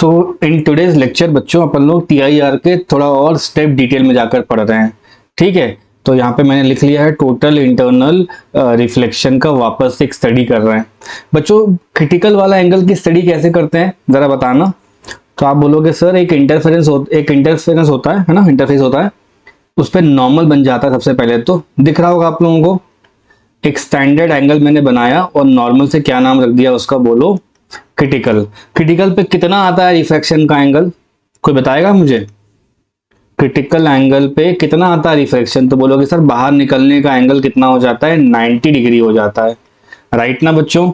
तो in today's lecture बच्चों अपन लोग TIR के थोड़ा और स्टेप डिटेल में जाकर पढ़ रहे हैं। ठीक है, तो यहाँ पे मैंने लिख लिया है टोटल इंटरनल रिफ्लेक्शन का वापस से एक स्टडी कर रहे हैं। बच्चों क्रिटिकल वाला एंगल की स्टडी कैसे करते हैं जरा बताना। तो आप बोलोगे सर एक इंटरफेरेंस होता है ना, इंटरफेस होता है, उस पर नॉर्मल बन जाता है। सबसे पहले तो दिख रहा होगा आप लोगों को, एक स्टैंडर्ड एंगल मैंने बनाया और नॉर्मल से क्या नाम रख दिया उसका, बोलो क्रिटिकल। क्रिटिकल पे कितना आता है रिफ्रैक्शन का एंगल, कोई बताएगा मुझे? क्रिटिकल एंगल पे कितना आता है रिफ्रैक्शन? तो बोलोगे सर बाहर निकलने का एंगल कितना हो जाता है, 90 डिग्री हो जाता है। राइट ना बच्चों,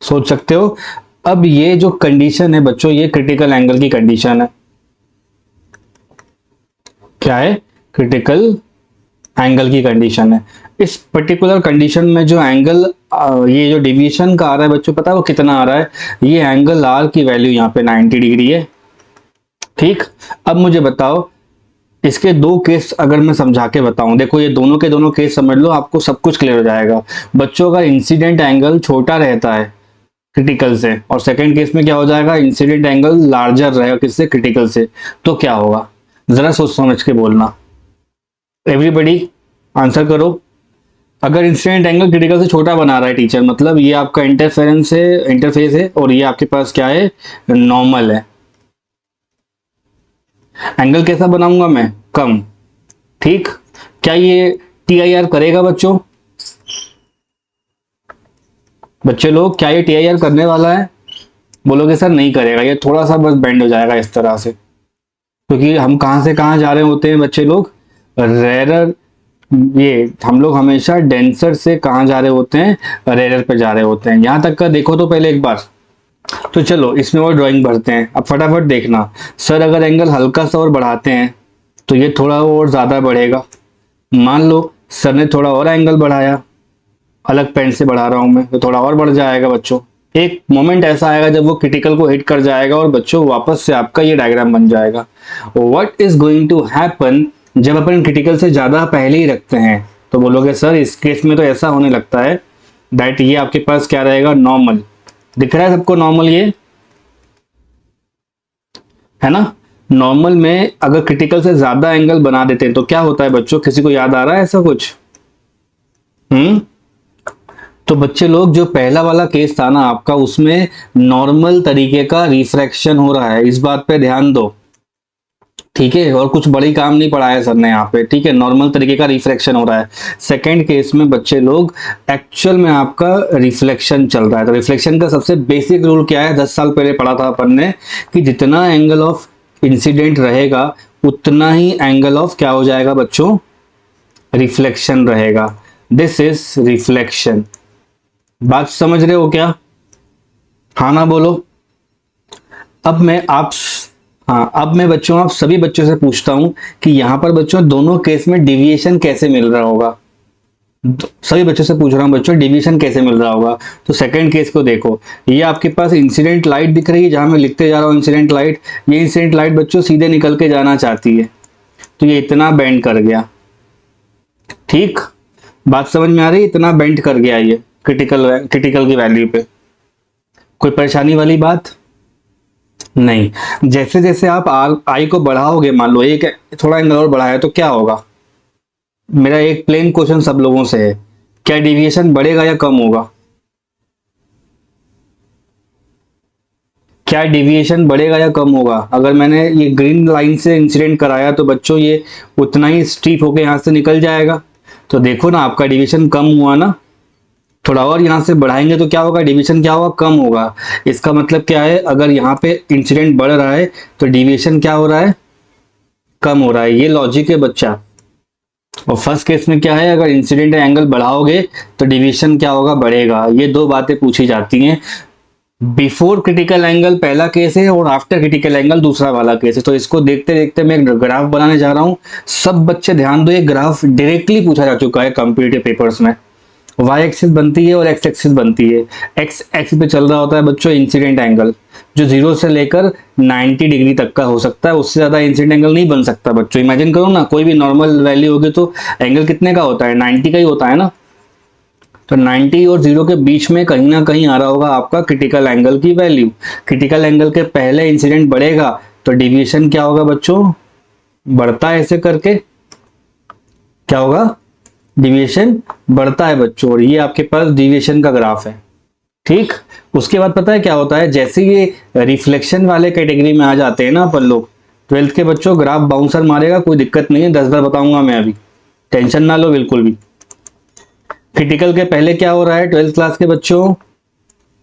सोच सकते हो। अब ये जो कंडीशन है बच्चों, ये क्रिटिकल एंगल की कंडीशन है। क्या है? क्रिटिकल एंगल की कंडीशन है। इस पर्टिकुलर कंडीशन में जो एंगल ये जो डिविएशन का आ रहा है बच्चों, पता है वो कितना आ रहा है? ये एंगल आर की वैल्यू यहाँ पे 90 डिग्री है। ठीक, अब मुझे बताओ इसके दो केस अगर मैं समझा के बताऊं, देखो ये दोनों के दोनों केस समझ लो, आपको सब कुछ क्लियर हो जाएगा। बच्चों का इंसिडेंट एंगल छोटा रहता है क्रिटिकल से, और सेकंड केस में क्या हो जाएगा, इंसिडेंट एंगल लार्जर रहेगा किससे, क्रिटिकल से। तो क्या होगा, जरा सोच समझ के बोलना। एवरीबडी आंसर करो। अगर इंसिडेंट एंगल क्रिटिकल से छोटा बना रहा है टीचर, मतलब ये आपका इंटरफेस है और ये आपके पास क्या है, नॉर्मल है। एंगल कैसा बनाऊंगा मैं, कम। ठीक, क्या ये TIR करेगा बच्चों? बच्चे लोग क्या ये TIR करने वाला है? बोलोगे सर नहीं करेगा, ये थोड़ा सा बस बेंड हो जाएगा इस तरह से, क्योंकि हम कहां से कहां जा रहे होते हैं बच्चे लोग, रेरर। ये हम लोग हमेशा डेंसर से कहां जा रहे होते हैं, रेरर पे जा रहे होते हैं। यहां तक का देखो तो पहले एक बार। तो चलो इसमें और ड्राइंग भरते हैं। अब फटाफट देखना, सर अगर एंगल हल्का सा और बढ़ाते हैं तो ये थोड़ा और ज्यादा बढ़ेगा। मान लो सर ने थोड़ा और एंगल बढ़ाया, अलग पेन से बढ़ा रहा हूं मैं, तो थोड़ा और बढ़ जाएगा बच्चों। एक मोमेंट ऐसा आएगा जब वो क्रिटिकल को हिट कर जाएगा और बच्चों वापस से आपका ये डायग्राम बन जाएगा। What is going to happen जब अपन क्रिटिकल से ज्यादा पहले ही रखते हैं? तो बोलोगे सर इस केस में तो ऐसा होने लगता है दैट ये आपके पास क्या रहेगा, नॉर्मल। दिख रहा है सबको नॉर्मल, ये है ना। नॉर्मल में अगर क्रिटिकल से ज्यादा एंगल बना देते हैं तो क्या होता है बच्चों, किसी को याद आ रहा है ऐसा कुछ? तो बच्चे लोग जो पहला वाला केस था ना आपका, उसमें नॉर्मल तरीके का रिफ्रैक्शन हो रहा है, इस बात पे ध्यान दो। ठीक है, और कुछ बड़ी काम नहीं पढ़ाया सर ने यहाँ पे। ठीक है, नॉर्मल तरीके का रिफ्लेक्शन हो रहा है। सेकंड केस में बच्चे लोग एक्चुअल में आपका रिफ्लेक्शन चल रहा है। तो रिफ्लेक्शन का सबसे बेसिक रूल क्या है, 10 साल पहले पढ़ा था अपन ने, कि जितना एंगल ऑफ इंसिडेंट रहेगा उतना ही एंगल ऑफ क्या हो जाएगा बच्चों, रिफ्लेक्शन रहेगा। This is reflection. बात समझ रहे हो क्या? हाँ ना बोलो। अब मैं आप हाँ, अब मैं बच्चों आप सभी बच्चों से पूछता हूं कि यहां पर बच्चों दोनों केस में डिविएशन कैसे मिल रहा होगा। सभी बच्चों से पूछ रहा हूं बच्चों, डिविएशन कैसे मिल रहा होगा। तो सेकंड केस को देखो, ये आपके पास इंसिडेंट लाइट दिख रही है, जहां मैं लिखते जा रहा हूं इंसिडेंट लाइट। ये इंसिडेंट लाइट बच्चों सीधे निकल के जाना चाहती है, तो ये इतना बेंड कर गया। ठीक, बात समझ में आ रही है? इतना बेंड कर गया ये क्रिटिकल की वैल्यू पे। कोई परेशानी वाली बात नहीं। जैसे जैसे आप आई को बढ़ाओगे, मान लो एक थोड़ा एंगल और बढ़ाया तो क्या होगा। मेरा एक प्लेन क्वेश्चन सब लोगों से है, क्या डिविएशन बढ़ेगा या कम होगा? क्या डिविएशन बढ़ेगा या कम होगा? अगर मैंने ये ग्रीन लाइन से इंसिडेंट कराया तो बच्चों ये उतना ही स्ट्रीप होके यहां से निकल जाएगा। तो देखो ना, आपका डिविएशन कम हुआ ना। थोड़ा और यहां से बढ़ाएंगे तो क्या होगा, डिविएशन क्या होगा, कम होगा। इसका मतलब क्या है, अगर यहाँ पे इंसिडेंट बढ़ रहा है तो डिविएशन क्या हो रहा है, कम हो रहा है। ये लॉजिक है बच्चा। और फर्स्ट केस में क्या है, अगर इंसिडेंट एंगल बढ़ाओगे तो डिविएशन क्या होगा, बढ़ेगा। ये दो बातें पूछी जाती हैं। बिफोर क्रिटिकल एंगल पहला केस है और आफ्टर क्रिटिकल एंगल दूसरा वाला केस है। तो इसको देखते देखते मैं एक ग्राफ बनाने जा रहा हूं। सब बच्चे ध्यान दो, ये ग्राफ डायरेक्टली पूछा जा चुका है कॉम्पिटिटिव पेपर्स में। वाई एक्सिस बनती है और एक्स एक्सिस बनती है। एक्स एक्सिस पे चल रहा होता है बच्चों इंसिडेंट एंगल, जो 0 से लेकर 90 डिग्री तक का हो सकता है, उससे ज्यादा इंसिडेंट एंगल नहीं बन सकता बच्चों। इमेजिन करो ना, कोई भी नॉर्मल वैल्यू होगी तो एंगल कितने का होता है, 90 का ही होता है ना। तो 90 और 0 के बीच में कहीं ना कहीं आ रहा होगा आपका क्रिटिकल एंगल की वैल्यू। क्रिटिकल एंगल के पहले इंसिडेंट बढ़ेगा तो डिविएशन क्या होगा बच्चों, बढ़ता है ऐसे करके, क्या होगा, डिविएशन बढ़ता है बच्चों, और ये आपके पास डिविएशन का ग्राफ है। ठीक, उसके बाद पता है क्या होता है, जैसे ये रिफ्लेक्शन वाले कैटेगरी में आ जाते हैं ना अपन लोग, 12th के बच्चों ग्राफ बाउंसर मारेगा, कोई दिक्कत नहीं है, 10 बार बताऊंगा मैं अभी, टेंशन ना लो बिल्कुल भी। क्रिटिकल के पहले क्या हो रहा है 12th क्लास के बच्चों,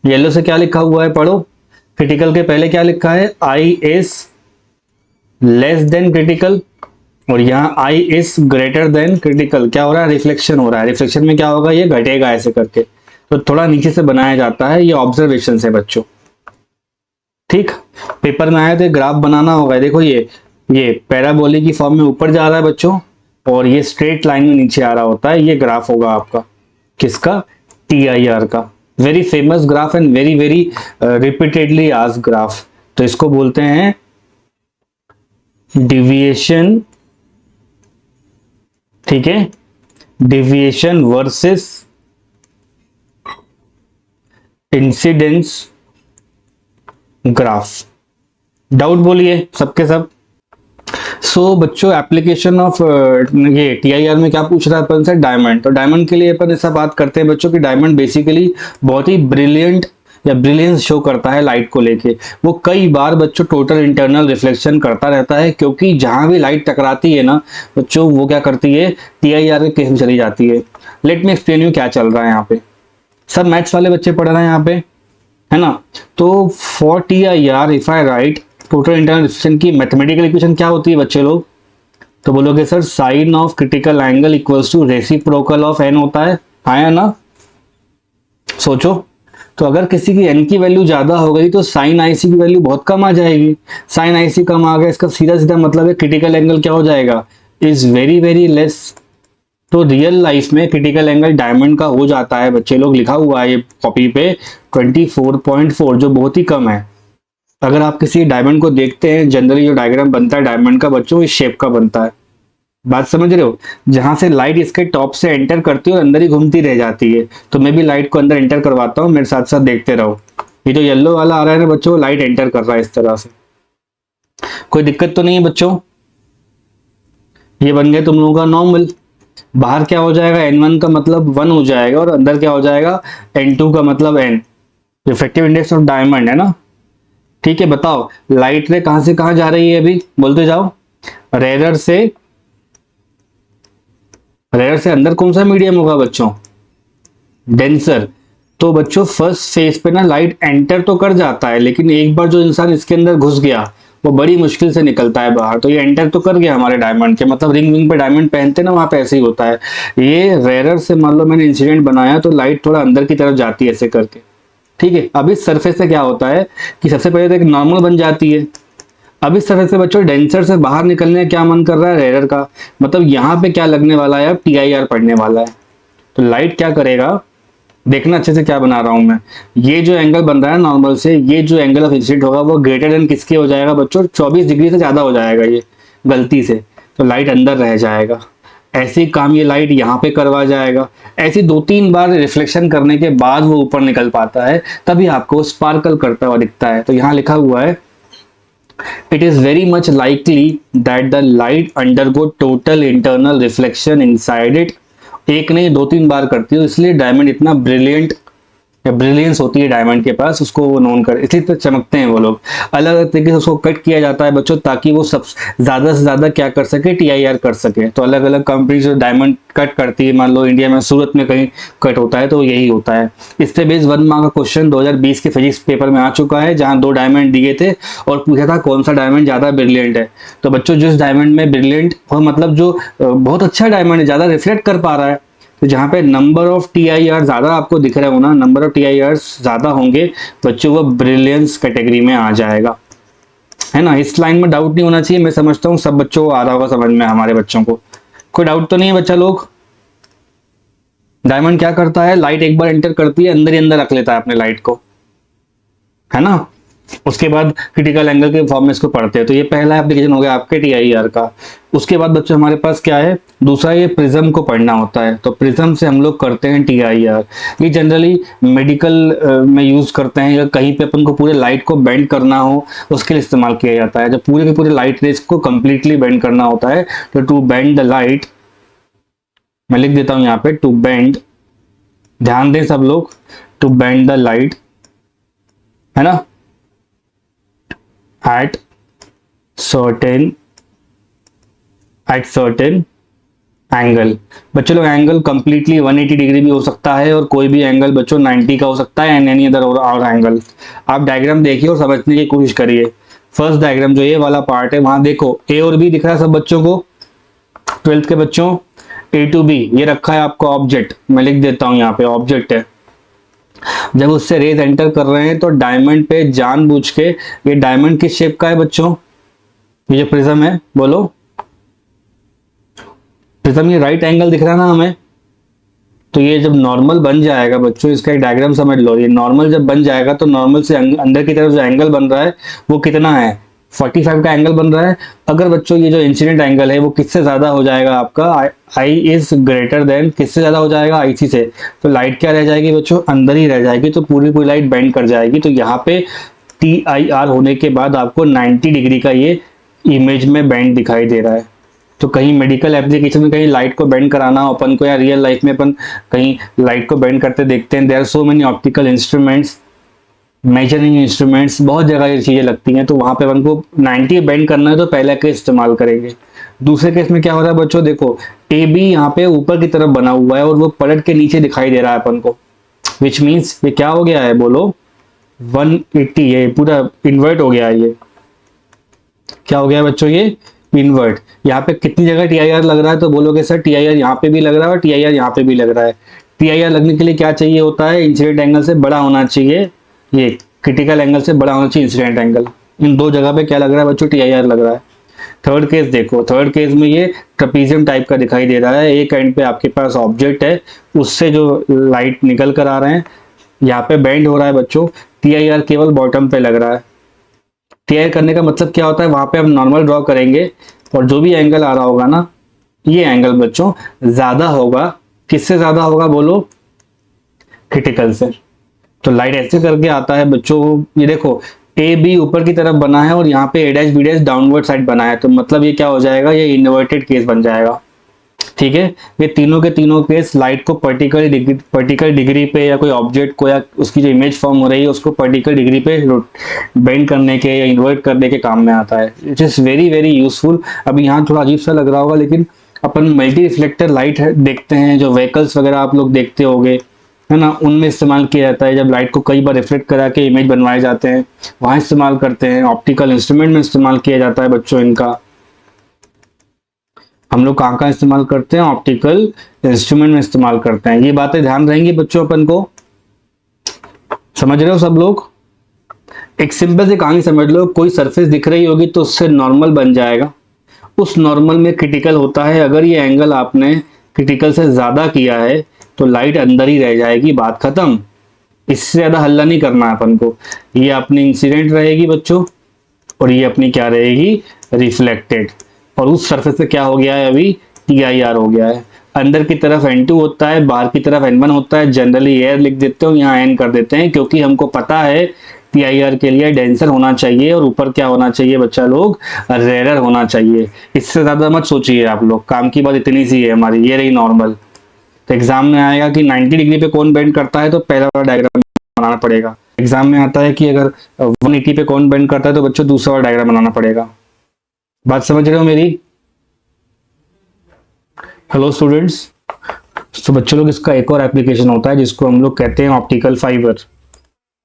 येलो से क्या लिखा हुआ है पढ़ो। क्रिटिकल के पहले क्या लिखा है, I is less than critical, और यहाँ I is greater than critical. क्या हो रहा है, रिफ्लेक्शन हो रहा है। रिफ्लेक्शन में क्या होगा, ये घटेगा ऐसे करके, तो थोड़ा नीचे से बनाया जाता है, ये ऑब्जर्वेशन है बच्चों। ठीक, पेपर में आया तो ग्राफ बनाना होगा। देखो ये पैराबोलिक की फॉर्म में ऊपर जा रहा है बच्चों, और ये स्ट्रेट लाइन में नीचे आ रहा होता है, ये ग्राफ होगा आपका किसका, TIR का। Very famous graph and very very repeatedly asked graph. तो इसको बोलते हैं डिविएशन, ठीक है, deviation versus incidence graph. Doubt बोलिए सबके सब। सो बच्चों एप्लीकेशन ऑफ ये TIR में क्या पूछ रहा है अपन से, डायमंड। तो डायमंड के लिए अपन ऐसा बात करते हैं बच्चों कि डायमंड बेसिकली बहुत ही ब्रिलियंट या ब्रिलियंस शो करता है लाइट को लेके। वो कई बार बच्चों टोटल इंटरनल रिफ्लेक्शन करता रहता है, क्योंकि जहां भी लाइट टकराती है ना बच्चों, वो क्या करती है, TIR के केस में चली जाती है। लेट मी एक्सप्लेन यू क्या चल रहा है यहाँ पे। सब मैथ्स वाले बच्चे पढ़ रहे हैं यहाँ पे, है ना। तो for TIR if I write total internal reflection की मैथमेटिकल इक्वेशन क्या होती है बच्चे लोग, तो बोलोगे sir sine of critical angle equals to reciprocal of n होता है, आया ना। सोचो, तो अगर किसी की n की वैल्यू ज्यादा हो गई तो साइन IC की वैल्यू बहुत कम आ जाएगी। साइन IC कम आ गया, इसका सीधा सीधा मतलब है क्रिटिकल एंगल क्या हो जाएगा, इज वेरी वेरी लेस। तो रियल लाइफ में क्रिटिकल एंगल डायमंड का हो जाता है बच्चे लोग, लिखा हुआ है ये कॉपी पे 24.4, जो बहुत ही कम है। अगर आप किसी डायमंड को देखते हैं, जनरली जो डायग्राम बनता है डायमंड का बच्चों, इस शेप का बनता है। बात समझ रहे हो, जहां से लाइट इसके टॉप से एंटर करती है और अंदर ही घूमती रह जाती है। तो मैं भी लाइट को अंदर एंटर करवाता हूँ, मेरे साथ साथ देखते रहो। ये जो येलो वाला आ रहा है ना बच्चों, लाइट एंटर कर रहा है इस तरह से, कोई दिक्कत तो नहीं है बच्चों। ये बन गया तुम लोगों का नॉर्मल। बाहर क्या हो जाएगा, N1 का मतलब 1 हो जाएगा, और अंदर क्या हो जाएगा, N2 का मतलब n, reflective index of diamond है ना। ठीक है, बताओ लाइट रे कहां से कहां जा रही है, अभी बोलते जाओ। रेयर से अंदर कौन सा मीडियम होगा बच्चों, डेंसर। तो बच्चों फर्स्ट फेज पे ना लाइट एंटर तो कर जाता है, लेकिन एक बार जो इंसान इसके अंदर घुस गया वो बड़ी मुश्किल से निकलता है बाहर। तो ये एंटर तो कर गया हमारे डायमंड के, मतलब रिंग विंग पे डायमंड पहनते ना, वहां पे ऐसे ही होता है। ये रेयर से मान लो मैंने इंसिडेंट बनाया तो लाइट थोड़ा अंदर की तरफ जाती है ऐसे करके। ठीक है, अब इस सरफेस से क्या होता है कि सबसे पहले तो एक नॉर्मल बन जाती है। अब इस तरह से बच्चों डेंसर से बाहर निकलने का क्या मन कर रहा है, रेयर का, मतलब यहाँ पे क्या लगने वाला है, अब TIR पड़ने वाला है। तो लाइट क्या करेगा, देखना अच्छे से क्या बना रहा हूं मैं। ये जो एंगल बन रहा है नॉर्मल से, ये जो एंगल ऑफ इंसिडेंट होगा वो ग्रेटर देन किसके हो जाएगा बच्चों, 24 डिग्री से ज्यादा हो जाएगा ये गलती से, तो लाइट अंदर रह जाएगा। ऐसे ही काम ये लाइट यहाँ पे करवा जाएगा। ऐसी 2-3 बार रिफ्लेक्शन करने के बाद वो ऊपर निकल पाता है, तभी आपको स्पार्कल करता हुआ दिखता है। तो यहाँ लिखा हुआ है it is very much likely that the light undergo total internal reflection inside it। एक नहीं 2-3 बार करती है, इसलिए डायमंड इतना ब्रिलियंट या ब्रिलियंस होती है डायमंड के पास, उसको वो नोन कर, इसलिए तो चमकते हैं वो लोग। अलग अलग तरीके से उसको कट किया जाता है बच्चों, ताकि वो सब ज्यादा से ज्यादा क्या कर सके, TIR कर सके। तो अलग अलग कंपनी जो डायमंड कट करती है, मान लो इंडिया में सूरत में कहीं कट होता है तो यही होता है। इस पे बेस 1 मार्क का क्वेश्चन 2020 के फिजिक्स पेपर में आ चुका है, जहां 2 डायमंड दिए थे और पूछा था कौन सा डायमंड ज्यादा ब्रिलियंट है। तो बच्चों जिस डायमंड में ब्रिलियंट और मतलब जो बहुत अच्छा डायमंड है, ज्यादा रिफ्लेक्ट कर पा रहा है, तो जहां पे नंबर ऑफ TIR ज्यादा आपको दिख रहे हो ना, नंबर ऑफ TIR ज्यादा होंगे बच्चों, वो ब्रिलियंस कैटेगरी में आ जाएगा, है ना। इस लाइन में डाउट नहीं होना चाहिए, मैं समझता हूँ सब बच्चों को आ रहा होगा समझ में, हमारे बच्चों को कोई डाउट तो नहीं है बच्चा लोग। डायमंड क्या करता है, लाइट एक बार एंटर करती है अंदर ही अंदर रख लेता है अपने लाइट को, है ना। उसके बाद क्रिटिकल एंगल के फॉर्म में इसको पढ़ते हैं। तो ये पहला एप्लीकेशन हो गया आपके TIR का। उसके बाद बच्चों हमारे पास क्या है, दूसरा ये प्रिज्म को पढ़ना होता है। तो प्रिज्म से हम लोग करते हैं TIR। ये जनरली मेडिकल में यूज करते हैं, या कहीं पे अपन को पूरे लाइट को बेंड करना हो उसके लिए इस्तेमाल किया जाता है। जब पूरे के पूरे लाइट रेज को कंप्लीटली बेंड करना होता है, तो टू बेंड द लाइट, मैं लिख देता हूं यहाँ पे, टू बेंड, ध्यान दें सब लोग, टू बेंड द लाइट, है ना, at certain एंगल। बच्चों लोग एंगल कंप्लीटली 180 डिग्री भी हो सकता है, और कोई भी एंगल बच्चों 90 का हो सकता है, एंड एनी अदर और एंगल। आप डायग्राम देखिए और समझने की कोशिश करिए। फर्स्ट डायग्राम जो ये वाला पार्ट है, वहां देखो ए और बी दिख रहा है सब बच्चों को, 12th के बच्चों, A to B ये रखा है आपका ऑब्जेक्ट, मैं लिख देता हूं यहाँ पे ऑब्जेक्ट है। जब उससे रेज एंटर कर रहे हैं तो डायमंड पे जानबूझ के, ये डायमंड किस शेप का है बच्चों, ये जो प्रिज्म है, बोलो प्रिज्म, ये राइट एंगल दिख रहा है ना हमें। तो ये जब नॉर्मल बन जाएगा बच्चों, इसका एक डायग्राम समझ लो, ये नॉर्मल जब बन जाएगा तो नॉर्मल से अंदर की तरफ जो एंगल बन रहा है वो कितना है, 45 का एंगल बन रहा है। अगर बच्चों ये जो इंसिडेंट एंगल है वो किससे ज्यादा हो जाएगा आपका, आई इज ग्रेटर देन, किससे ज्यादा हो जाएगा, IC से, तो लाइट क्या रह जाएगी बच्चों, अंदर ही रह जाएगी, तो पूरी पूरी लाइट बेंड कर जाएगी। तो यहाँ पे TIR होने के बाद आपको 90 डिग्री का ये इमेज में बेंड दिखाई दे रहा है। तो कहीं मेडिकल एप्लीकेशन में कहीं लाइट को बेंड कराना हो अपन को, या रियल लाइफ में अपन कहीं लाइट को बेंड करते देखते हैं, there are so many optical instruments, measuring instruments, बहुत जगह ये चीजें लगती हैं। तो वहां पे अपन को 90 बेंड करना है तो पहला केस इस्तेमाल करेंगे। दूसरे केस में क्या हो रहा है बच्चों, देखो AB यहाँ पे ऊपर की तरफ बना हुआ है और वो पलट के नीचे दिखाई दे रहा है अपन को, विच मीन्स ये क्या हो गया है, बोलो 180, ये पूरा इन्वर्ट हो गया है। ये क्या हो गया है बच्चों, ये इन्वर्ट। यहाँ पे कितनी जगह TIR लग रहा है, तो बोलोगे सर TIR यहाँ पे भी लग रहा है और TIR यहाँ पे भी लग रहा है। TIR लगने के लिए क्या चाहिए होता है, इंसिडेंट एंगल से बड़ा होना चाहिए, ये क्रिटिकल एंगल से बड़ा होना चाहिए इंसिडेंट एंगल। इन दो जगह पे क्या लग रहा है बच्चों, TIR लग रहा है। थर्ड केस देखो, थर्ड केस में ये ट्रपीजियम टाइप का दिखाई दे रहा है। एक एंड पे आपके पास ऑब्जेक्ट है, उससे जो लाइट निकल कर आ रहे हैं, यहाँ पे बेंड हो रहा है बच्चों, TIR केवल बॉटम पे लग रहा है। TIR करने का मतलब क्या होता है, वहां पे हम नॉर्मल ड्रॉ करेंगे और जो भी एंगल आ रहा होगा ना, ये एंगल बच्चों ज्यादा होगा, किससे ज्यादा होगा बोलो, क्रिटिकल से। तो लाइट ऐसे करके आता है बच्चों, ये देखो AB ऊपर की तरफ बना है और यहाँ पे A' B' डाउनवर्ड साइड बना है, तो मतलब ये क्या हो जाएगा, ये इन्वर्टेड केस बन जाएगा। ठीक है, ये तीनों के तीनों केस लाइट को पर्टिकुलर डिग्री पे, या कोई ऑब्जेक्ट को, या उसकी जो इमेज फॉर्म हो रही है उसको पर्टिकुलर डिग्री पे बेंड करने के या इन्वर्ट करने के काम में आता है। It is very very useful. अभी यहाँ थोड़ा अजीब सा लग रहा होगा, लेकिन अपन मल्टी रिफ्लेक्टर लाइट देखते हैं, जो व्हीकल्स वगैरह आप लोग देखते होंगे, है ना, उनमें इस्तेमाल किया जाता है। जब लाइट को कई बार रिफ्लेक्ट करा के इमेज बनवाए जाते हैं, वहां इस्तेमाल करते हैं। ऑप्टिकल इंस्ट्रूमेंट में इस्तेमाल किया जाता है बच्चों इनका। हम लोग कहाँ इस्तेमाल करते हैं, ऑप्टिकल इंस्ट्रूमेंट में इस्तेमाल करते हैं। ये बातें ध्यान रहेंगी बच्चों, अपन को समझ रहे हो सब लोग। एक सिंपल सी कहानी समझ लो, कोई सरफेस दिख रही होगी तो उससे नॉर्मल बन जाएगा, उस नॉर्मल में क्रिटिकल होता है। अगर ये एंगल आपने क्रिटिकल से ज्यादा किया है तो लाइट अंदर ही रह जाएगी, बात खत्म। इससे ज्यादा हल्ला नहीं करना है अपन को। ये अपनी इंसिडेंट रहेगी बच्चों, और ये अपनी क्या रहेगी, रिफ्लेक्टेड। और उस सरफेस पे क्या हो गया है, अभी TIR हो गया है। अंदर की तरफ N2 होता है, बाहर की तरफ N1 होता है। जनरली एयर लिख देते हो, यहाँ N कर देते हैं, क्योंकि हमको पता है TIR के लिए डेंसर होना चाहिए और ऊपर क्या होना चाहिए बच्चा लोग, रेयर होना चाहिए। इससे ज्यादा मत सोचिए आप लोग, काम की बात इतनी सी है हमारी। ये रही नॉर्मल। तो एग्जाम में आएगा कि 90 डिग्री पे कौन बेंड करता है, तो पहला वाला डायग्राम बनाना पड़ेगा। एग्जाम में आता है कि अगर 180 पे कौन बेंड करता है, तो बच्चों दूसरा वाला डायग्राम बनाना पड़ेगा। बात समझ रहे हो मेरी। Hello students. तो बच्चों लोग, इसका एक और एप्लीकेशन होता है जिसको हम लोग कहते हैं ऑप्टिकल फाइबर।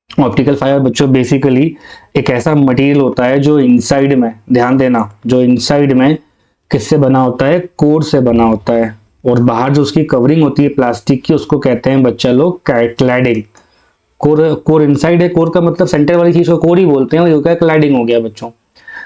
ऑप्टिकल फाइबर बच्चों बेसिकली एक ऐसा मटेरियल होता है जो इनसाइड में, ध्यान देना, जो इनसाइड में किससे बना होता है, कोर से बना होता है, और बाहर जो उसकी कवरिंग होती है प्लास्टिक की, उसको कहते हैं बच्चा लोग क्लैडिंग। कोर इनसाइड है, कोर का मतलब सेंटर वाली चीज को कोर ही बोलते हैं, और क्लैडिंग हो गया बच्चों।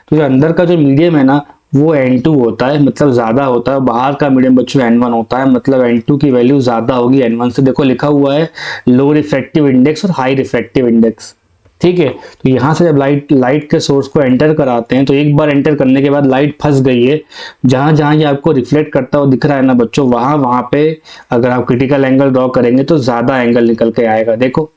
तो जो अंदर का जो मीडियम है ना, वो N2 होता है, मतलब ज्यादा होता है। बाहर का मीडियम बच्चों N1 होता है, मतलब N2 की वैल्यू ज्यादा होगी N1 से। देखो लिखा हुआ है लो रिफ्रैक्टिव इंडेक्स और हाई रिफ्रैक्टिव इंडेक्स। ठीक है। तो यहाँ से जब लाइट के सोर्स को एंटर कराते हैं तो एक बार एंटर करने के बाद लाइट फंस गई है, जहां जहां ये आपको रिफ्लेक्ट करता हुआ दिख रहा है ना बच्चों, वहां वहां पे अगर आप क्रिटिकल एंगल ड्रॉ करेंगे तो ज्यादा एंगल निकल के आएगा। देखो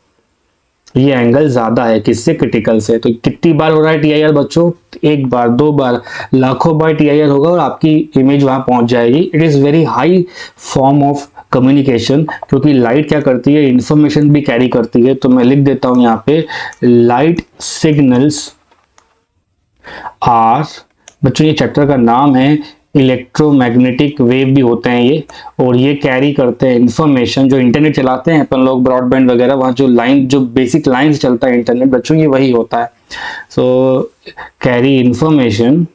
ये एंगल ज्यादा है किससे, क्रिटिकल से। तो कितनी बार हो रहा है टीआईआर बच्चों, एक बार, दो बार, लाखों बार टीआईआर होगा और आपकी इमेज वहां पहुंच जाएगी। It is very high form of communication, क्योंकि लाइट क्या करती है, इंफॉर्मेशन भी कैरी करती है। तो मैं लिख देता हूं यहाँ पे, लाइट सिग्नल्स आर, बच्चों ये चैप्टर का नाम है, इलेक्ट्रोमैग्नेटिक वेव भी होते हैं ये, और ये कैरी करते हैं इंफॉर्मेशन। जो इंटरनेट चलाते हैं अपन लोग, ब्रॉडबैंड वगैरह, वहाँ जो लाइन, जो बेसिक लाइन से चलता है इंटरनेट बच्चों, ये वही होता है। सो कैरी इंफॉर्मेशन,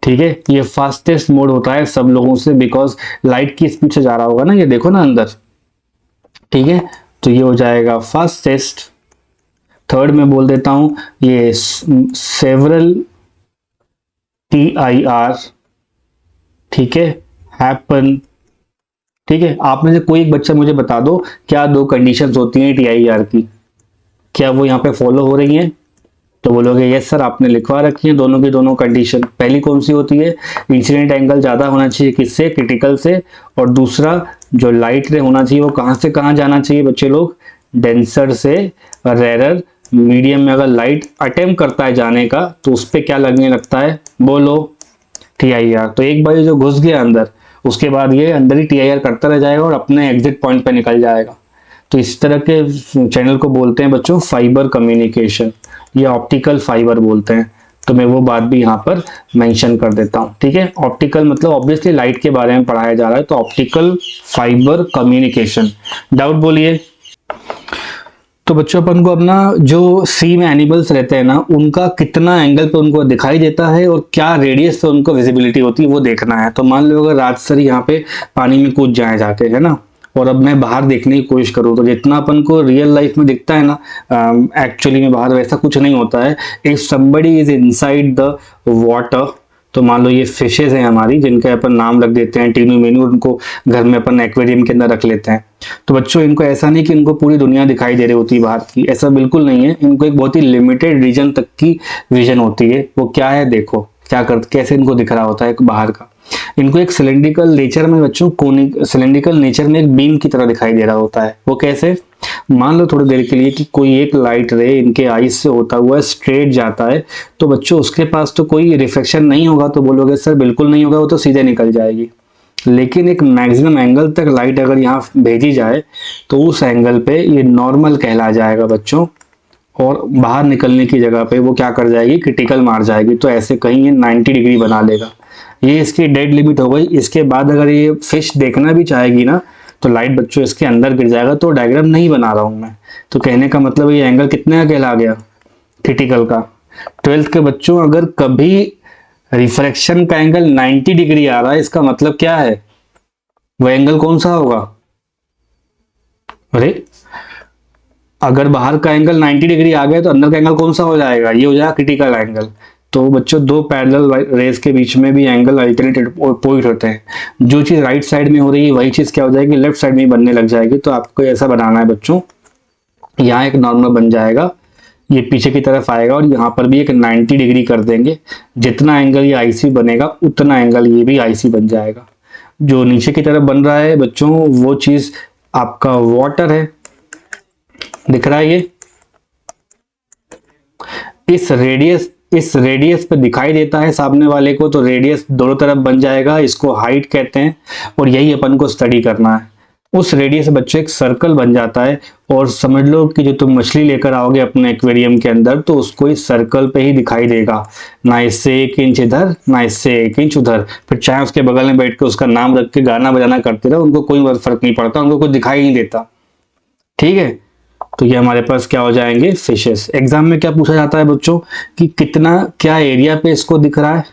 ठीक है। ये फास्टेस्ट मोड होता है सब लोगों से, बिकॉज लाइट की स्पीड से जा रहा होगा ना, ये देखो ना अंदर, ठीक है। तो ये हो जाएगा फास्टेस्ट। थर्ड में बोल देता हूं, ये सेवरल TIR, ठीक है, हैपन, ठीक है। आप में से कोई एक बच्चा मुझे बता दो, क्या दो कंडीशंस होती हैं TIR की, क्या वो यहाँ पे फॉलो हो रही हैं? तो बोलोगे यस सर, आपने लिखवा रखी है दोनों की दोनों कंडीशन। पहली कौन सी होती है, इंसिडेंट एंगल ज्यादा होना चाहिए किससे, क्रिटिकल से, और दूसरा जो लाइट रे होना चाहिए वो कहां से कहां जाना चाहिए बच्चे लोग, डेंसर से रेरर मीडियम में। अगर लाइट अटेम्प्ट करता है जाने का तो उस पर क्या लगने लगता है, बोलो TIR। तो एक बार जो घुस गया अंदर, उसके बाद ये अंदर ही TIR करता रह जाएगा और अपने एग्जिट पॉइंट पे निकल जाएगा। तो इस तरह के चैनल को बोलते हैं बच्चों फाइबर कम्युनिकेशन, या ऑप्टिकल फाइबर बोलते हैं। तो मैं वो बात भी यहाँ पर मेंशन कर देता हूँ, ठीक है। ऑप्टिकल मतलब ऑब्वियसली लाइट के बारे में पढ़ाया जा रहा है, तो ऑप्टिकल फाइबर कम्युनिकेशन। डाउट बोलिए। तो बच्चों अपन को अपना जो सी में एनिमल्स रहते हैं ना, उनका कितना एंगल पे उनको दिखाई देता है और क्या रेडियस पे उनको विजिबिलिटी होती है वो देखना है। तो मान लो अगर राजसर यहाँ पे पानी में कूद जाए जाके, है ना, और अब मैं बाहर देखने की कोशिश करूँ, तो जितना अपन को रियल लाइफ में दिखता है ना, एक्चुअली में बाहर वैसा कुछ नहीं होता है। If somebody is inside the water, तो मान लो ये फिशेज हैं हमारी, जिनके अपन नाम रख देते हैं टीनू मीनू, उनको घर में अपन एक्वेरियम के अंदर रख लेते हैं। तो बच्चों इनको ऐसा नहीं कि इनको पूरी दुनिया दिखाई दे रही होती है बाहर की, ऐसा बिल्कुल नहीं है। इनको एक बहुत ही लिमिटेड रीजन तक की विजन होती है। वो क्या है, देखो क्या कर, कैसे इनको दिख रहा होता है बाहर का। इनको एक सिलेंड्रिकल नेचर में बच्चों, कोनिक सिलेंड्रिकल नेचर में एक बीम की तरह दिखाई दे रहा होता है। वो कैसे, मान लो थोड़ी देर के लिए कि कोई एक लाइट रे इनके आईज से होता हुआ स्ट्रेट जाता है, तो बच्चों उसके पास तो कोई रिफ्लेक्शन नहीं होगा। तो बोलोगे सर बिल्कुल नहीं होगा, वो तो सीधे निकल जाएगी। लेकिन एक मैक्सिमम एंगल तक लाइट अगर यहाँ भेजी जाए तो उस एंगल पे ये नॉर्मल कहला जाएगा बच्चों, और बाहर निकलने की जगह पे वो क्या कर जाएगी, क्रिटिकल मार जाएगी। तो ऐसे कहीं ये 90 डिग्री बना लेगा। ये इसकी डेड लिमिट हो गई। इसके बाद अगर ये फिश देखना भी चाहेगी ना, तो लाइट बच्चों इसके अंदर गिर जाएगा। तो डायग्राम नहीं बना रहा हूं मैं। तो कहने का मतलब ये एंगल कितने का कहला गया, क्रिटिकल का। 12th के बच्चों अगर कभी रिफ्रैक्शन का एंगल 90 डिग्री आ रहा है, इसका मतलब क्या है, वो एंगल कौन सा होगा, अरे अगर बाहर का एंगल 90 डिग्री आ गया तो अंदर का एंगल कौन सा हो जाएगा, ये हो जाएगा क्रिटिकल एंगल। तो बच्चों दो पैरेलल रेस के बीच में भी एंगल अल्टरनेट पॉइंट होते हैं। जो चीज राइट साइड में हो रही है वही चीज क्या हो जाएगी, लेफ्ट साइड में बनने लग जाएगी। तो आपको ऐसा बनाना है बच्चों, यहाँ एक नॉर्मल बन जाएगा, ये पीछे की तरफ आएगा, और यहाँ पर भी एक 90 डिग्री कर देंगे। जितना एंगल ये आईसी बनेगा उतना एंगल ये भी आईसी बन जाएगा। जो नीचे की तरफ बन रहा है बच्चों, वो चीज आपका वाटर है, दिख रहा है ये, इस रेडियस पे दिखाई देता है सामने वाले को। तो रेडियस दोनों तरफ बन जाएगा, इसको हाइट कहते हैं, और यही अपन को स्टडी करना है। उस रेडियस से बच्चों एक सर्कल बन जाता है, और समझ लो कि जो तुम मछली लेकर आओगे अपने एक्वेरियम के अंदर, तो उसको इस सर्कल पे ही दिखाई देगा, ना इससे 1 इंच इधर ना इससे 1 इंच उधर। फिर चाहे उसके बगल में बैठ के उसका नाम रख के गाना बजाना करते रहो, उनको कोई फर्क नहीं पड़ता, उनको कुछ दिखाई नहीं देता, ठीक है। तो ये हमारे पास क्या हो जाएंगे, फिशेस। एग्जाम में क्या पूछा जाता है बच्चों कि कितना, क्या एरिया पे इसको दिख रहा है,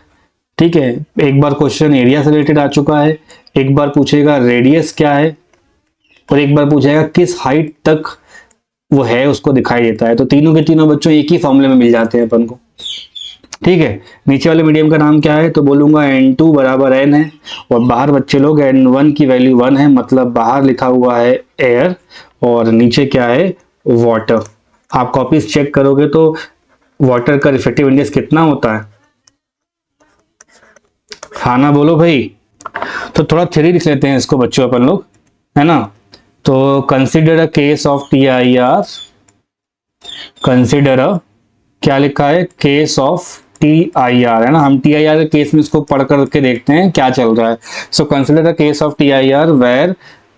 ठीक है। एक बार क्वेश्चन एरिया से रिलेटेड आ चुका है, एक बार पूछेगा रेडियस क्या है, और एक बार पूछेगा किस हाइट तक वो है उसको दिखाई देता है। तो तीनों के तीनों बच्चों एक ही फॉर्मूले में मिल जाते हैं अपन को, ठीक है। नीचे वाले मीडियम का नाम क्या है, तो बोलूंगा N2 बराबर N है, और बाहर बच्चे लोग N1 की वैल्यू 1 है, मतलब बाहर लिखा हुआ है एयर, और नीचे क्या है, वाटर, आप कॉपीज चेक करोगे तो वाटर का रिफ्रैक्टिव इंडेक्स कितना होता है? खाना बोलो भाई। तो थोड़ा थ्योरी लिख लेते हैं इसको बच्चों अपन लोग, है ना। तो consider a case of T I are, consider a, क्या लिखा है, case of T I are, है ना। हम टी आई आर के केस में इसको पढ़ करके देखते हैं क्या चल रहा है। So consider the case of T I R where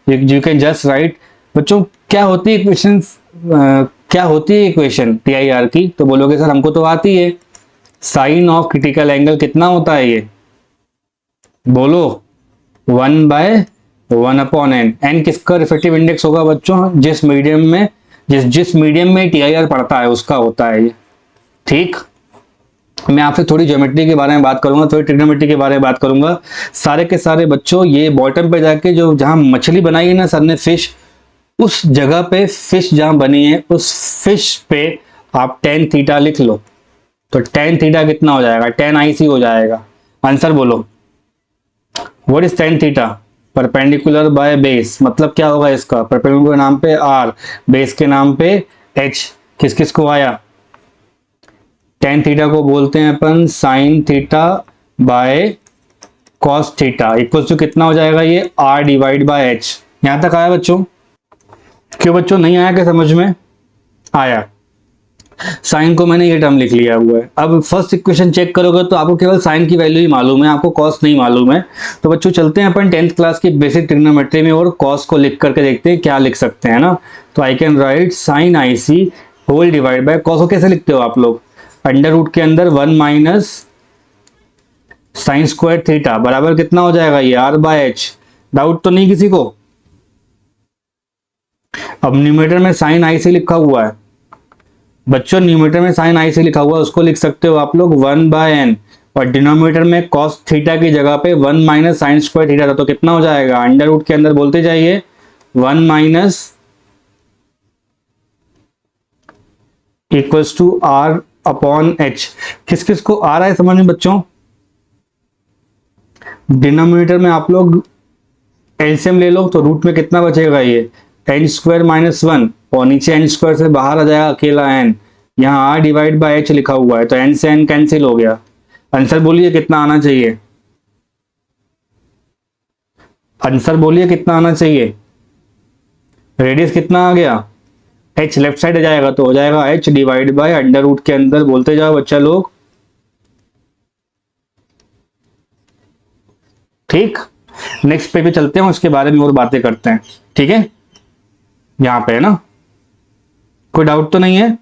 you can just write. बच्चों क्या होती है इक्वेशन, क्या होती है इक्वेशन टी आई आर की? तो बोलोगे सर हमको तो आती है, साइन ऑफ क्रिटिकल एंगल कितना होता है ये, बोलो, 1/1/n। एन किसका रिफ्रैक्टिव इंडेक्स होगा बच्चों? जिस मीडियम में, जिस मीडियम में टी आई आर पड़ता है उसका होता है ये। ठीक, मैं आपसे थोड़ी ज्योमेट्री के बारे में बात करूंगा, थोड़ी ट्रिग्नोमेट्री के बारे में बात करूंगा। सारे के सारे बच्चों ये बॉटम पे जाके जो जहां मछली बनाई है ना सर ने, फिश, उस जगह पे फिश जहां बनी है उस फिश पे आप टेन थीटा लिख लो। तो टेन थीटा कितना हो जाएगा? टेन आई सी हो जाएगा। आंसर बोलो, what is tan theta? Perpendicular by base, मतलब क्या होगा इसका? परपेंडिकुलर के नाम पे आर, बेस के नाम पे एच। किस किस को आया? टेन थीटा को बोलते हैं अपन sine theta by cos theta, equal to कितना हो जाएगा ये? R divide by H. यहां तक आया बच्चों? क्यों बच्चों नहीं आया क्या समझ में? आया। साइन को मैंने ये टर्म लिख लिया हुआ है। अब फर्स्ट इक्वेशन चेक करोगे तो आपको केवल साइन की वैल्यू ही मालूम है, आपको कॉस नहीं मालूम है। तो बच्चों चलते हैं अपन 10th क्लास की बेसिक ट्रिग्नोमेट्री में और कॉस को लिख करके देखते हैं क्या लिख सकते हैं ना। तो I can write sine I C whole divide by cos को कैसे लिखते हो आप लोग? अंडर रूट के अंदर 1 माइनस साइन स्क्वायर थीटा बराबर कितना हो जाएगा ये? Are by H. डाउट तो नहीं किसी को? अब न्यूमरेटर में साइन आई सी लिखा हुआ है बच्चों, न्यूमरेटर में साइन आई से लिखा हुआ है उसको लिख सकते हो आप लोग 1/n, और डिनोमिनेटर में कॉस थीटा की जगह पे 1 माइनस साइन स्क्वायर थीटा था। तो कितना हो जाएगा? अंडर रूट के अंदर बोलते जाइए 1 minus equals to R upon H. किस किस को आ रहा है समझ में बच्चों? डिनोमिनेटर में आप लोग एलसीएम ले लो तो रूट में कितना बचेगा ये? एन स्क्वायर माइनस 1, और नीचे एन स्क्वायर से बाहर आ जाएगा अकेला एन। यहाँ आर डिवाइड बाय एच लिखा हुआ है तो एन से एन कैंसिल हो गया। आंसर बोलिए कितना आना चाहिए? आंसर बोलिए कितना आना चाहिए? रेडियस कितना आ गया? एच लेफ्ट साइड आ जाएगा तो हो जाएगा H divide by under root के अंदर, बोलते जाओ बच्चा लोग। ठीक, नेक्स्ट पेज पे चलते हैं, उसके बारे में और बातें करते हैं। ठीक है, यहां पे है ना, कोई डाउट तो नहीं है?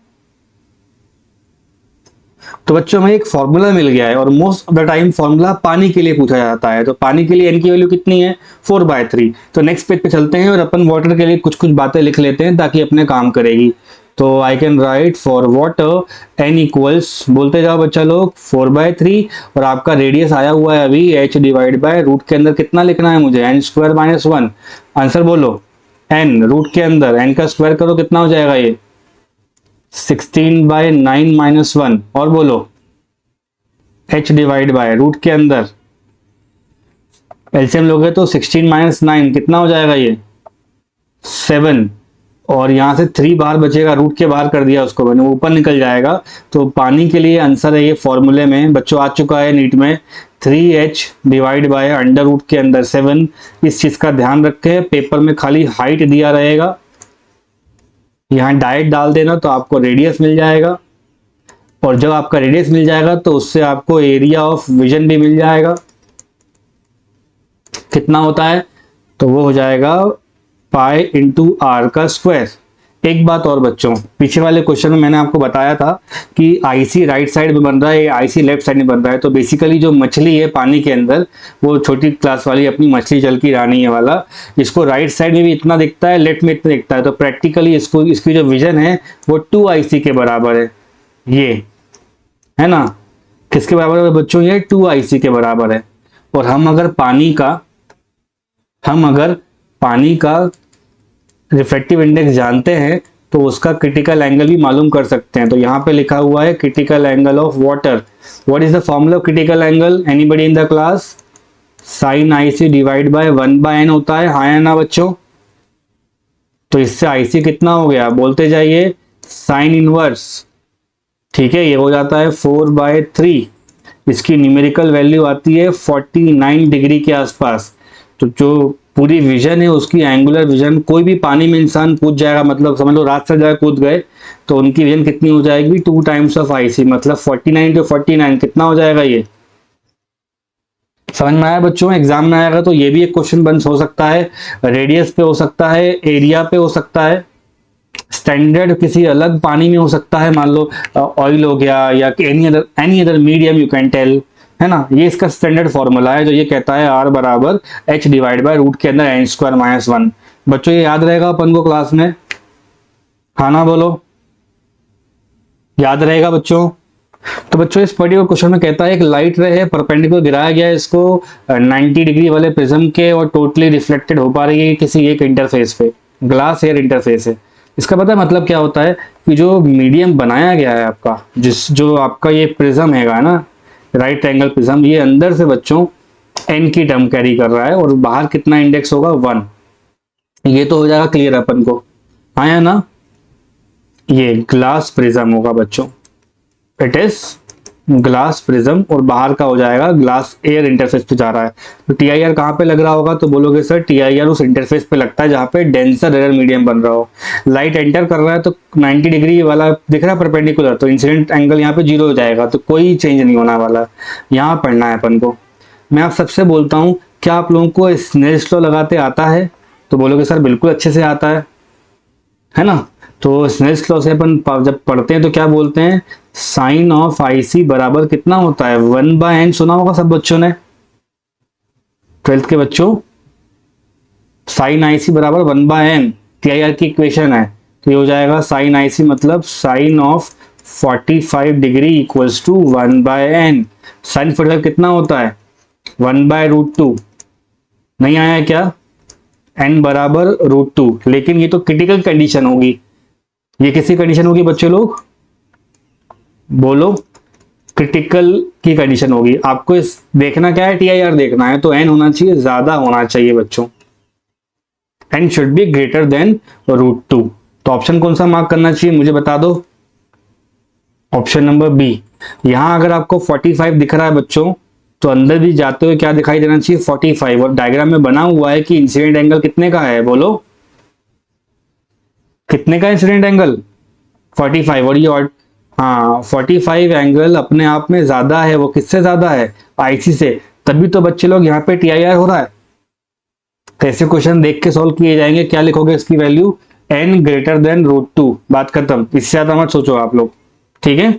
तो बच्चों में एक फॉर्मूला मिल गया है और most of the time formula पानी के लिए पूछा जाता है। तो पानी के लिए एन की वैल्यू कितनी है? 4/3। तो नेक्स्ट पेज पे चलते हैं और अपन वाटर के लिए कुछ कुछ बातें लिख लेते हैं ताकि अपने काम करेगी। तो I can write for water N equals, बोलते जाओ बच्चा लोग, 4/3, और आपका रेडियस आया हुआ है अभी एच डिवाइड बाय रूट के अंदर कितना लिखना है मुझे? N square minus 1। आंसर बोलो, एन रूट के अंदर एन का स्क्वायर करो कितना हो जाएगा ये? 16/9 माइनस 1। और बोलो h डिवाइड बाय रूट के अंदर एलसीएम लोगे तो 16 माइनस 9 कितना हो जाएगा ये? 7, और यहां से 3 बाहर बचेगा, रूट के बाहर कर दिया उसको मैंने, ऊपर निकल जाएगा। तो पानी के लिए आंसर है ये फॉर्मूले में बच्चों आ चुका है नीट में, 3h divide by under root के अंदर 7। इस चीज का ध्यान रखें, पेपर में खाली हाइट दिया रहेगा, यहाँ डायरेक्ट डाल देना तो आपको रेडियस मिल जाएगा, और जब आपका रेडियस मिल जाएगा तो उससे आपको एरिया ऑफ विजन भी मिल जाएगा। कितना होता है? तो वो हो जाएगा पाई इंटू आर का स्क्वायर। एक बात और बच्चों, पीछे वाले क्वेश्चन में मैंने आपको बताया था कि आईसी राइट साइड में बन रहा है, आईसी लेफ्ट साइड में बन रहा है। तो बेसिकली जो मछली है पानी के अंदर, वो छोटी क्लास वाली अपनी मछली जल की रानी है वाला, इसको राइट साइड में भी इतना दिखता है, लेफ्ट में इतना दिखता है। तो प्रैक्टिकली इसको, इसकी जो विजन है वो 2IC के बराबर है, ये है ना। किसके बराबर है बच्चों? ये 2IC के बराबर है। और हम अगर पानी का रिफ्रैक्टिव इंडेक्स जानते हैं तो उसका क्रिटिकल एंगल भी मालूम कर सकते हैं। तो यहाँ पे लिखा हुआ है critical angle of water. What is the formula of critical angle? Anybody in the class? Sine IC divide by 1/n होता है, हाँ या ना बच्चों? तो इससे IC कितना हो गया? बोलते जाइए साइन इनवर्स, ठीक है, ये हो जाता है 4/3। इसकी न्यूमेरिकल वैल्यू आती है 49 डिग्री के आसपास। तो जो पूरी विजन है उसकी एंगुलर विजन, कोई भी पानी में इंसान कूद जाएगा, मतलब समझ लो रात से जगह कूद गए तो उनकी विजन कितनी हो जाएगी, 2 टाइम्स ऑफ आईसी, मतलब 49 to 49 कितना हो जाएगा, ये समझ में आया बच्चों। एग्जाम में आएगा तो ये भी एक क्वेश्चन बन हो सकता है, रेडियस पे हो सकता है, एरिया पे हो सकता है, स्टैंडर्ड किसी अलग पानी में हो सकता है, मान लो ऑयल हो गया या any other medium you can tell, है ना। ये इसका स्टैंडर्ड फॉर्मूला है जो ये कहता है R बराबर H डिवाइड बाय रूट के अंदर n² - 1। बच्चों ये याद रहेगा अपन को क्लास में, हाँ ना बोलो, याद रहेगा बच्चों। तो बच्चों इस पर्टिकुलर क्वेश्चन में कहता है एक लाइट रे है, परपेंडिकुलर गिराया गया है इसको 90 डिग्री वाले प्रिज्म के, और टोटली रिफ्लेक्टेड हो पा रही है किसी एक इंटरफेस पे, ग्लास एयर इंटरफेस है। इसका पता है मतलब क्या होता है कि जो मीडियम बनाया गया है आपका, जो आपका ये प्रिज्म हैगा ना, राइट एंगल प्रिज्म, ये अंदर से बच्चों n की टर्म कैरी कर रहा है और बाहर कितना इंडेक्स होगा 1। ये तो हो जाएगा क्लियर अपन को, आया ना। ये ग्लास प्रिज्म होगा बच्चों, इट इज ग्लास प्रिज्म, और बाहर का हो जाएगा ग्लास एयर इंटरफेस पे जा रहा है। तो TIR कहाँ पे लग रहा होगा, तो बोलोगे सर TIR उस इंटरफेस पे लगता है जहाँ पे डेंसर एयर मीडियम बन रहा हो। लाइट एंटर कर रहा है तो 90 डिग्री वाला दिख रहा है परपेंडिकुलर, तो इंसिडेंट एंगल यहाँ पे 0 हो जाएगा, तो कोई चेंज नहीं होने वाला। यहाँ पढ़ना है अपन को। मैं आप सबसे बोलता हूँ, क्या आप लोगों को स्नेल्स लॉ लगाते आता है, तो बोलोगे सर बिल्कुल अच्छे से आता है ना। तो स्नेल्स लॉ से अपन जब पढ़ते हैं तो क्या बोलते हैं, साइन ऑफ IC बराबर कितना होता है, 1/n। सुना होगा सब बच्चों ने 12th के बच्चों, साइन IC बराबर 1/n TIR की इक्वेशन है। तो ये हो जाएगा साइन IC मतलब sine of 45 degree equals to 1/n। Sine 45 कितना होता है, 1/√2। नहीं आया क्या, n बराबर √2। लेकिन ये तो क्रिटिकल कंडीशन होगी, ये किसी कंडीशन होगी बच्चों लोग बोलो, क्रिटिकल की कंडीशन होगी। आपको इस देखना क्या है, TIR देखना है, तो n होना चाहिए, ज्यादा होना चाहिए बच्चों, n should be greater than √2। तो ऑप्शन कौन सा मार्क करना चाहिए मुझे बता दो, ऑप्शन नंबर बी। यहां अगर आपको 45 दिख रहा है बच्चों, तो अंदर भी जाते हुए क्या दिखाई देना चाहिए, 45। और डायग्राम में बना हुआ है कि इंसिडेंट एंगल कितने का है, बोलो कितने का इंसिडेंट एंगल, 45। और ये हाँ 45 एंगल अपने आप में ज्यादा है, वो किससे ज्यादा है, IC से, तभी तो बच्चे लोग यहाँ पे TIR हो रहा है। कैसे क्वेश्चन देख के सॉल्व किए जाएंगे, क्या लिखोगे इसकी वैल्यू, n ग्रेटर देन √2, बात खत्म, इससे ज्यादा मत सोचो आप लोग, ठीक है।